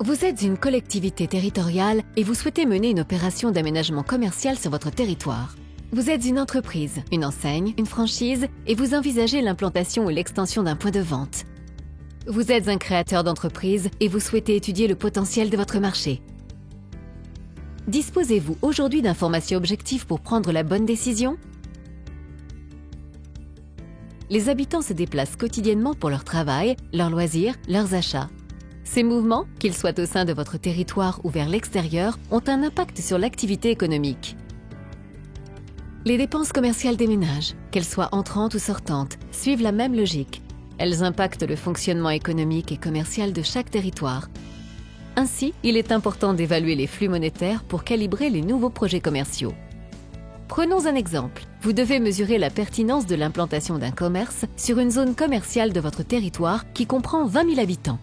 Vous êtes une collectivité territoriale et vous souhaitez mener une opération d'aménagement commercial sur votre territoire. Vous êtes une entreprise, une enseigne, une franchise et vous envisagez l'implantation ou l'extension d'un point de vente. Vous êtes un créateur d'entreprise et vous souhaitez étudier le potentiel de votre marché. Disposez-vous aujourd'hui d'informations objectives pour prendre la bonne décision? Les habitants se déplacent quotidiennement pour leur travail, leurs loisirs, leurs achats. Ces mouvements, qu'ils soient au sein de votre territoire ou vers l'extérieur, ont un impact sur l'activité économique. Les dépenses commerciales des ménages, qu'elles soient entrantes ou sortantes, suivent la même logique. Elles impactent le fonctionnement économique et commercial de chaque territoire. Ainsi, il est important d'évaluer les flux monétaires pour calibrer les nouveaux projets commerciaux. Prenons un exemple. Vous devez mesurer la pertinence de l'implantation d'un commerce sur une zone commerciale de votre territoire qui comprend 20 000 habitants.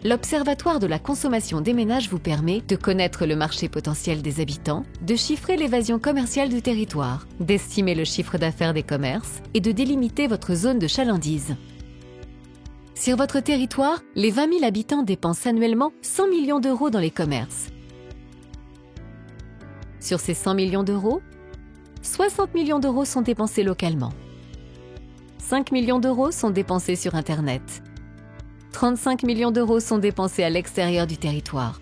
L'Observatoire de la consommation des ménages vous permet de connaître le marché potentiel des habitants, de chiffrer l'évasion commerciale du territoire, d'estimer le chiffre d'affaires des commerces et de délimiter votre zone de chalandise. Sur votre territoire, les 20 000 habitants dépensent annuellement 100 millions d'euros dans les commerces. Sur ces 100 millions d'euros, 60 millions d'euros sont dépensés localement. 5 millions d'euros sont dépensés sur Internet. 35 millions d'euros sont dépensés à l'extérieur du territoire,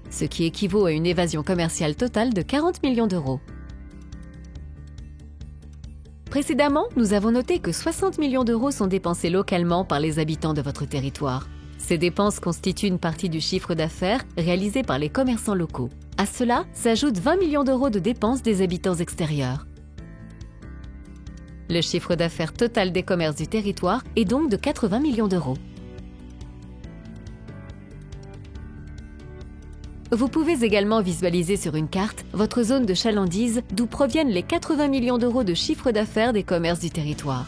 ce qui équivaut à une évasion commerciale totale de 40 millions d'euros. Précédemment, nous avons noté que 60 millions d'euros sont dépensés localement par les habitants de votre territoire. Ces dépenses constituent une partie du chiffre d'affaires réalisé par les commerçants locaux. À cela s'ajoutent 20 millions d'euros de dépenses des habitants extérieurs. Le chiffre d'affaires total des commerces du territoire est donc de 80 millions d'euros. Vous pouvez également visualiser sur une carte votre zone de chalandise d'où proviennent les 80 millions d'euros de chiffre d'affaires des commerces du territoire.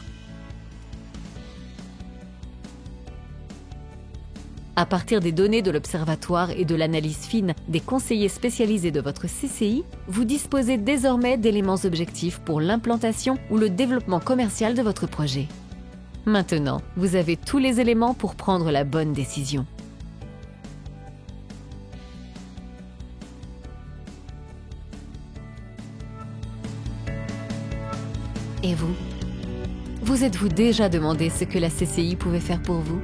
À partir des données de l'Observatoire et de l'analyse fine des conseillers spécialisés de votre CCI, vous disposez désormais d'éléments objectifs pour l'implantation ou le développement commercial de votre projet. Maintenant, vous avez tous les éléments pour prendre la bonne décision. Et vous? Vous êtes-vous déjà demandé ce que la CCI pouvait faire pour vous ?